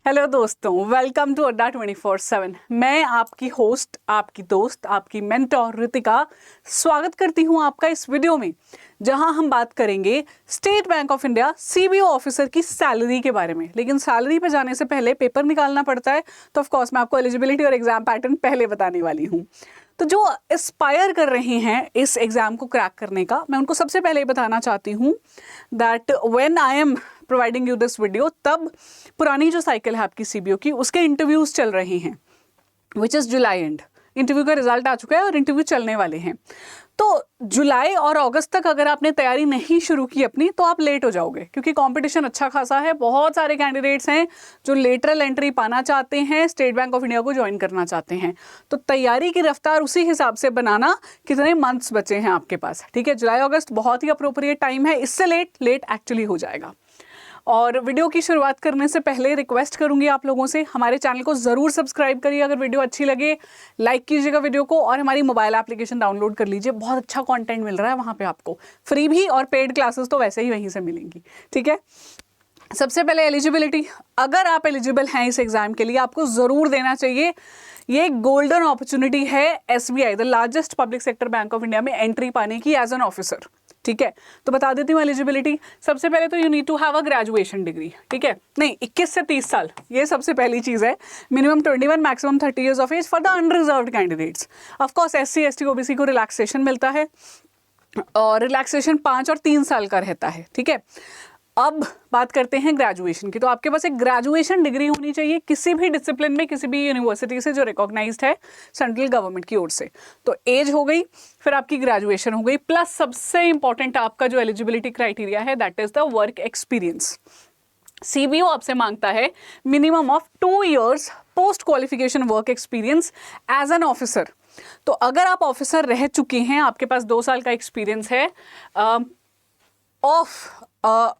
Hello दोस्तों, welcome to अड्डा 24/7। मैं आपकी होस्ट, आपकी दोस्त, आपकी मेंटोर रितिका स्वागत करती हूं आपका इस वीडियो में, जहां हम बात करेंगे state Bank of India CBO officer की सैलरी के बारे में। लेकिन सैलरी पे जाने से पहले पेपर निकालना पड़ता है, तो ऑफ कोर्स मैं आपको एलिजिबिलिटी और एग्जाम पैटर्न पहले बताने वाली हूँ। तो जो एस्पायर कर रहे हैं इस एग्जाम को क्रैक करने का, मैं उनको सबसे पहले बताना चाहती हूँ that when I am providing you this video, तब पुरानी जो साइकिल है आपकी सीबीओ की, उसके इंटरव्यूज चल रहे हैं, which is July and. Interview का रिजल्ट आ चुका है और इंटरव्यू चलने वाले हैं। तो जुलाई और अगस्त तक अगर आपने तैयारी नहीं शुरू की अपनी, तो आप लेट हो जाओगे, क्योंकि कंपटीशन अच्छा खासा है। बहुत सारे कैंडिडेट्स हैं जो लेटरल एंट्री पाना चाहते हैं, स्टेट बैंक ऑफ इंडिया को ज्वाइन करना चाहते हैं। तो तैयारी की रफ्तार उसी हिसाब से बनाना, कितने मंथ्स बचे हैं आपके पास। ठीक है, जुलाई अगस्त बहुत ही अप्रोप्रिएट टाइम है, इससे लेट एक्चुअली हो जाएगा। और वीडियो की शुरुआत करने से पहले रिक्वेस्ट करूंगी आप लोगों से, हमारे चैनल को ज़रूर सब्सक्राइब करिए अगर वीडियो अच्छी लगे, लाइक कीजिएगा वीडियो को, और हमारी मोबाइल एप्लीकेशन डाउनलोड कर लीजिए। बहुत अच्छा कंटेंट मिल रहा है वहाँ पे आपको, फ्री भी और पेड क्लासेस तो वैसे ही वहीं से मिलेंगी। ठीक है, सबसे पहले एलिजिबिलिटी। अगर आप एलिजिबल हैं इस एग्जाम के लिए, आपको ज़रूर देना चाहिए। ये एक गोल्डन अपॉर्चुनिटी है SBI, the largest public sector bank of India में एंट्री पाने की एज एन ऑफिसर। ठीक है, तो बता देती हूँ एलिजिबिलिटी। सबसे पहले तो you need to have a graduation degree. ठीक है, नहीं 21 से 30 साल, ये सबसे पहली चीज़ है। Minimum 21, maximum 30 years of age for the unreserved candidates. Of course SC ST OBC को रिलैक्सेशन मिलता है, और रिलैक्सेशन 5 और 3 साल का रहता है। ठीक है, अब बात करते हैं ग्रेजुएशन की। तो आपके पास एक ग्रेजुएशन डिग्री होनी चाहिए किसी भी डिसिप्लिन में, किसी भी यूनिवर्सिटी से जो रिकॉग्नाइज्ड है सेंट्रल गवर्नमेंट की ओर से। तो एज हो गई, फिर आपकी ग्रेजुएशन हो गई, प्लस सबसे इंपॉर्टेंट आपका जो एलिजिबिलिटी क्राइटेरिया है that is the work experience. CBO आपसे मांगता है minimum of 2 years post qualification work experience as an officer. तो अगर आप ऑफिसर रह चुके हैं, आपके पास 2 साल का एक्सपीरियंस है of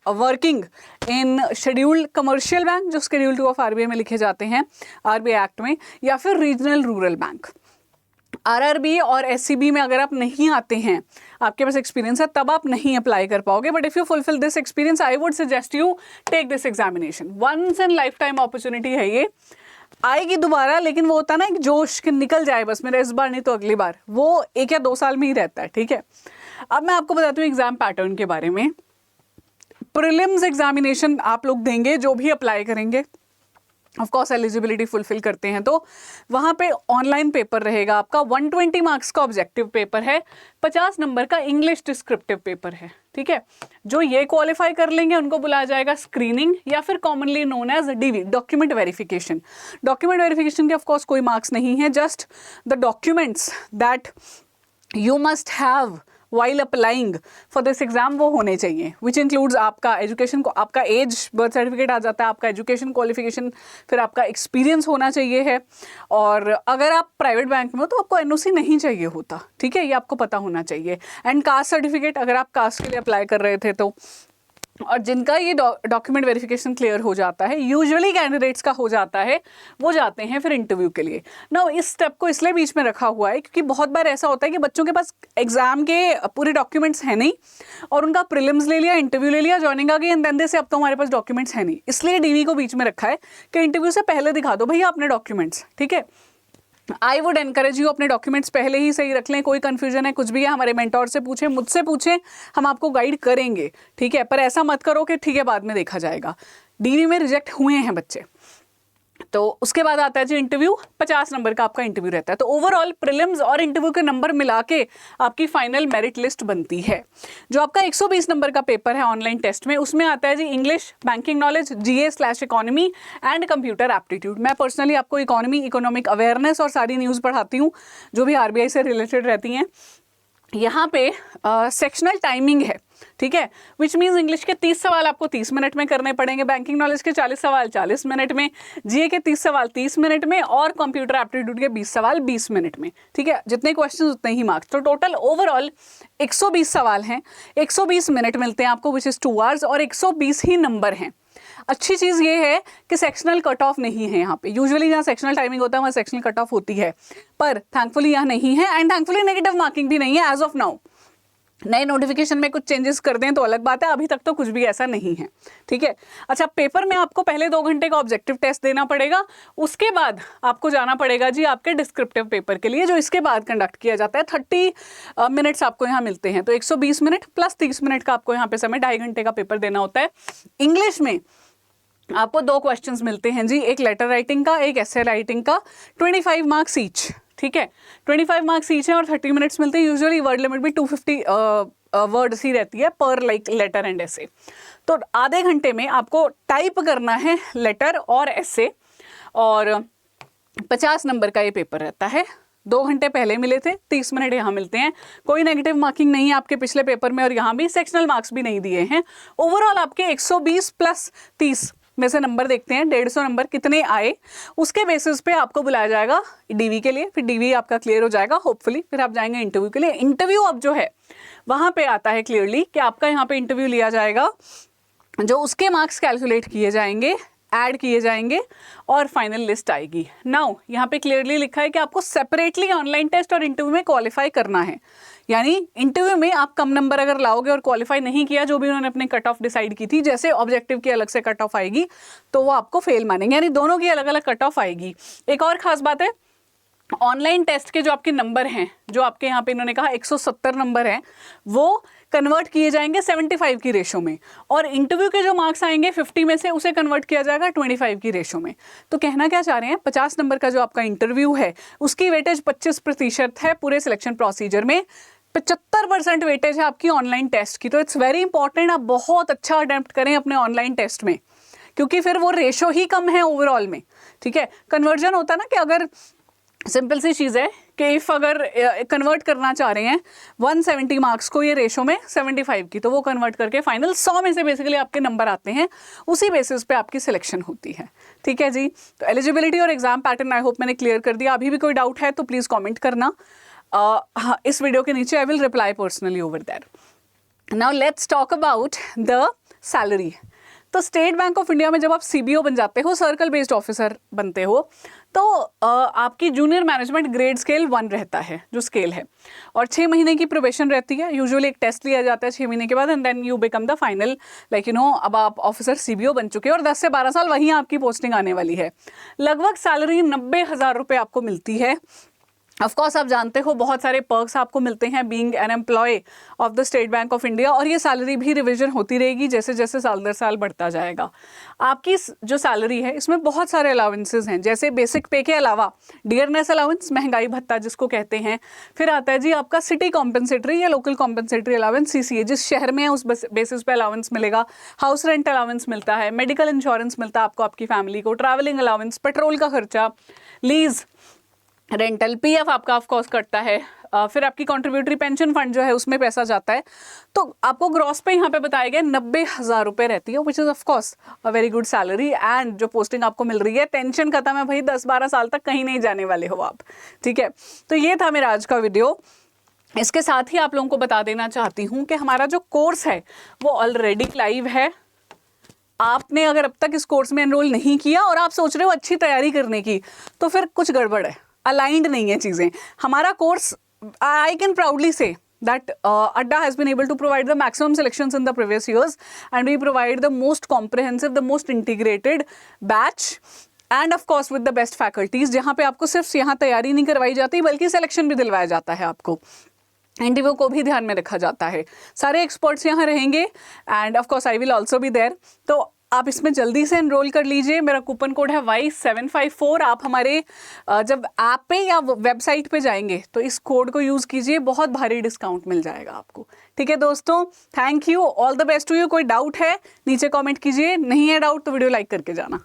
working in scheduled commercial bank, जो शेड्यूल 2 ऑफ आरबीआई में लिखे जाते हैं आरबीआई एक्ट में, या फिर रीजनल रूरल बैंक। आरआरबी और एससीबी में अगर आप नहीं आते हैं, आपके पास एक्सपीरियंस है, तब आप नहीं अप्लाई कर पाओगे। But if you fulfil this experience, I would suggest you take this examination. Once in lifetime opportunity है ये, आएगी दोबारा, लेकिन वो होता है ना एक जोश कि निकल जाए बस मेरा इस बार नहीं तो अगली बार, वो 1 या 2 साल में ही रहता है। ठीक है, अब मैं आपको बताती हूँ एग्जाम पैटर्न के बारे में। प्रीलिम्स एग्जामिनेशन आप लोग देंगे जो भी अप्लाई करेंगे, ऑफ कोर्स एलिजिबिलिटी फुलफिल करते हैं, तो वहाँ पे ऑनलाइन पेपर रहेगा आपका। 120 मार्क्स का ऑब्जेक्टिव पेपर है, 50 नंबर का इंग्लिश डिस्क्रिप्टिव पेपर है। ठीक है, जो ये क्वालिफाई कर लेंगे उनको बुलाया जाएगा स्क्रीनिंग, या फिर commonly known as DV, document verification. Document verification के ऑफ कोर्स कोई मार्क्स नहीं है, just the documents that you must have while applying for this exam वो होने चाहिए, विच इंक्लूड्स आपका एजुकेशन को, आपका एज, बर्थ सर्टिफिकेट आ जाता है, आपका एजुकेशन क्वालिफिकेशन, फिर आपका एक्सपीरियंस होना चाहिए है। और अगर आप प्राइवेट बैंक में हो तो आपको एनओसी नहीं चाहिए होता। ठीक है, ये आपको पता होना चाहिए। एंड कास्ट सर्टिफिकेट, अगर आप कास्ट के लिए अप्लाई कर रहे थे तो, और जिनका ये डॉक्यूमेंट वेरिफिकेशन क्लियर हो जाता है, यूजुअली कैंडिडेट्स का हो जाता है, वो जाते हैं फिर इंटरव्यू के लिए। नाउ इस स्टेप को इसलिए बीच में रखा हुआ है क्योंकि बहुत बार ऐसा होता है कि बच्चों के पास एग्जाम के पूरे डॉक्यूमेंट्स हैं नहीं, और उनका प्रीलिम्स ले लिया, इंटरव्यू ले लिया, ज्वाइनिंग आ गई, एंड देन दे से अब तो हमारे पास डॉक्यूमेंट्स हैं नहीं। इसलिए डीवी को बीच में रखा है कि इंटरव्यू से पहले दिखा दो भैया अपने डॉक्यूमेंट्स। ठीक है, आई वुड एनकरेज यू अपने डॉक्यूमेंट्स पहले ही सही रख लें। कोई कंफ्यूजन है, कुछ भी है, हमारे मेंटोर से पूछें, मुझसे पूछें, हम आपको गाइड करेंगे। ठीक है, पर ऐसा मत करो कि ठीक है बाद में देखा जाएगा। डीवी में रिजेक्ट हुए हैं बच्चे। तो उसके बाद आता है जी इंटरव्यू, 50 नंबर का आपका इंटरव्यू रहता है। तो ओवरऑल प्रीलिम्स और इंटरव्यू के नंबर मिला के आपकी फाइनल मेरिट लिस्ट बनती है। जो आपका 120 नंबर का पेपर है ऑनलाइन टेस्ट में, उसमें आता है जी इंग्लिश, बैंकिंग नॉलेज, GA/इकोनॉमी एंड कंप्यूटर एप्टीट्यूड। मैं पर्सनली आपको इकोनॉमी, इकोनॉमिक अवेयरनेस और सारी न्यूज़ पढ़ाती हूँ जो भी आरबीआई से रिलेटेड रहती हैं। यहाँ पे सेक्शनल टाइमिंग है। ठीक है, विच मीन्स इंग्लिश के 30 सवाल आपको 30 मिनट में करने पड़ेंगे, बैंकिंग नॉलेज के 40 सवाल 40 मिनट में, जीए के 30 सवाल 30 मिनट में, और कंप्यूटर एप्टीट्यूड के 20 सवाल 20 मिनट में। ठीक है, जितने क्वेश्चन उतने ही मार्क्स। तो टोटल ओवरऑल 120 सवाल हैं, 120 मिनट मिलते हैं आपको, विच इज़ 2 hours, और 120 ही नंबर हैं। अच्छी चीज़ ये है कि सेक्शनल कट ऑफ नहीं है यहाँ पे। यूजुअली जहाँ सेक्शनल टाइमिंग होता है वहाँ सेक्शनल कट ऑफ होती है, पर थैंकफुली यहाँ नहीं है, एंड थैंकफुली नेगेटिव मार्किंग भी नहीं है एज ऑफ नाउ। नए नोटिफिकेशन में कुछ चेंजेस कर दें तो अलग बात है, अभी तक तो कुछ भी ऐसा नहीं है, ठीक है। अच्छा, पेपर में आपको पहले 2 घंटे का ऑब्जेक्टिव टेस्ट देना पड़ेगा, उसके बाद आपको जाना पड़ेगा जी आपके डिस्क्रिप्टिव पेपर के लिए, जो इसके बाद कंडक्ट किया जाता है। 30 मिनट्स आपको यहाँ मिलते हैं, तो 120 मिनट प्लस 30 मिनट का आपको यहाँ पे समय 2.5 घंटे का पेपर देना होता है। इंग्लिश में आपको 2 क्वेश्चंस मिलते हैं जी, एक लेटर राइटिंग का, एक एसे राइटिंग का, 25 मार्क्स ईच, ठीक है। 25 मार्क्स ईच है और 30 मिनट्स मिलते हैं। यूजुअली वर्ड लिमिट भी 250 वर्ड्स ही रहती है पर लाइक लेटर एंड एसे। तो आधे घंटे में आपको टाइप करना है लेटर और एसे, और 50 नंबर का ये पेपर रहता है। 2 घंटे पहले मिले थे, 30 मिनट यहाँ मिलते हैं। कोई नेगेटिव मार्किंग नहीं है आपके पिछले पेपर में, और यहाँ भी सेक्शनल मार्क्स भी नहीं दिए हैं। ओवरऑल आपके 120 प्लस 30 में से नंबर देखते हैं, 150 नंबर कितने आए, उसके बेसिस पे आपको बुलाया जाएगा डीवी के लिए। फिर डीवी आपका क्लियर हो जाएगा होपफुली, फिर आप जाएंगे इंटरव्यू के लिए। इंटरव्यू अब जो है वहाँ पे आता है क्लियरली कि आपका यहाँ पे इंटरव्यू लिया जाएगा, जो उसके मार्क्स कैलकुलेट किए जाएंगे, ऐड किए जाएंगे और फाइनल लिस्ट आएगी। नाउ यहाँ पे क्लियरली लिखा है कि आपको सेपरेटली ऑनलाइन टेस्ट और इंटरव्यू में क्वालिफाई करना है। यानी इंटरव्यू में आप कम नंबर अगर लाओगे और क्वालिफाई नहीं किया, जो भी उन्होंने अपने कट ऑफ डिसाइड की थी, जैसे ऑब्जेक्टिव की अलग से कट ऑफ आएगी तो वो आपको फेल मानेंगे, यानी दोनों की अलग अलग कट ऑफ आएगी। एक और खास बात है, ऑनलाइन टेस्ट के जो आपके नंबर हैं, जो आपके यहाँ पे इन्होंने कहा 170 नंबर हैं, वो कन्वर्ट किए जाएंगे 75 की रेशो में, और इंटरव्यू के जो मार्क्स आएंगे 50 में से उसे कन्वर्ट किया जाएगा 25 की रेशो में। तो कहना क्या चाह रहे हैं, 50 नंबर का जो आपका इंटरव्यू है उसकी वेटेज 25% है पूरे सिलेक्शन प्रोसीजर में, 75% वेटेज है आपकी ऑनलाइन टेस्ट की। तो इट्स वेरी इंपॉर्टेंट आप बहुत अच्छा अटेम्प्ट करें अपने ऑनलाइन टेस्ट में, क्योंकि फिर वो रेशो ही कम है ओवरऑल में, ठीक है। कन्वर्जन होता है ना कि अगर सिंपल सी चीज़ है कि इफ़ अगर कन्वर्ट करना चाह रहे हैं 170 मार्क्स को ये रेशो में 75 की, तो वो कन्वर्ट करके फाइनल 100 में से बेसिकली आपके नंबर आते हैं, उसी बेसिस पे आपकी सिलेक्शन होती है, ठीक है जी। तो एलिजिबिलिटी और एग्जाम पैटर्न आई होप मैंने क्लियर कर दिया। अभी भी कोई डाउट है तो प्लीज़ कॉमेंट करना, हाँ इस वीडियो के नीचे, I will reply personally over there. Now let's talk about the salary. तो स्टेट बैंक ऑफ इंडिया में जब आप सीबीओ बन जाते हो, सर्कल बेस्ड ऑफिसर बनते हो, तो आपकी जूनियर मैनेजमेंट ग्रेड स्केल 1 रहता है, जो स्केल है, और 6 महीने की प्रोबेशन रहती है। यूजुअली एक टेस्ट लिया जाता है 6 महीने के बाद, and then you become the final, like you know, अब आप ऑफिसर सीबीओ बन चुके हो और 10 से 12 साल वहीं आपकी पोस्टिंग आने वाली है। लगभग सैलरी 90,000 रुपये आपको मिलती है। ऑफकोर्स आप जानते हो बहुत सारे पर्क्स आपको मिलते हैं being an employ of the State Bank of India, और ये सैलरी भी रिवीजन होती रहेगी जैसे जैसे साल दर साल बढ़ता जाएगा। आपकी जो सैलरी है इसमें बहुत सारे अलाउंसेस हैं, जैसे बेसिक पे के अलावा डियरनेस अलाउंस, महंगाई भत्ता जिसको कहते हैं, फिर आता है जी आपका सिटी कॉम्पनसेटरी या लोकल कॉम्पनसेटरी अलाउंस, सीसीए, जिस शहर में है उस बेसिस पे अलाउंस मिलेगा। हाउस रेंट अलाउंस मिलता है, मेडिकल इंश्योरेंस मिलता है आपको आपकी फैमिली को, ट्रैवलिंग अलाउंस, पेट्रोल का खर्चा, लीज, रेंटल, पीएफ आपका ऑफ कोर्स कटता है, फिर आपकी कॉन्ट्रीब्यूटरी पेंशन फंड जो है उसमें पैसा जाता है। तो आपको ग्रॉस पे यहाँ पे बताया गया 90,000 रुपये रहती है, which is of course a very good salary, and जो पोस्टिंग आपको मिल रही है, टेंशन खत्म है भाई, 10-12 साल तक कहीं नहीं जाने वाले हो आप, ठीक है। तो ये था मेरा आज का वीडियो। इसके साथ ही आप लोगों को बता देना चाहती हूँ कि हमारा जो कोर्स है वो ऑलरेडी लाइव है। आपने अगर अब तक इस कोर्स में एनरोल नहीं किया और आप सोच रहे हो अच्छी तैयारी करने की, तो फिर कुछ गड़बड़ है, अलाइंड नहीं है चीज़ें। हमारा कोर्स, आई कैन प्राउडली से that Adda has been able to provide the maximum selections in the previous years, and we provide the most comprehensive, the most integrated batch, and of course with the best faculties, जहाँ पे आपको सिर्फ यहाँ तैयारी नहीं करवाई जाती बल्कि सिलेक्शन भी दिलवाया जाता है, आपको इंटरव्यू को भी ध्यान में रखा जाता है, सारे एक्सपर्ट्स यहाँ रहेंगे, and of course I will also be there. तो आप इसमें जल्दी से एनरोल कर लीजिए। मेरा कूपन कोड है Y754। आप हमारे जब ऐप पे या वेबसाइट पे जाएंगे तो इस कोड को यूज़ कीजिए, बहुत भारी डिस्काउंट मिल जाएगा आपको, ठीक है दोस्तों। Thank you, all the best to you. कोई डाउट है नीचे कमेंट कीजिए, नहीं है डाउट तो वीडियो लाइक करके जाना।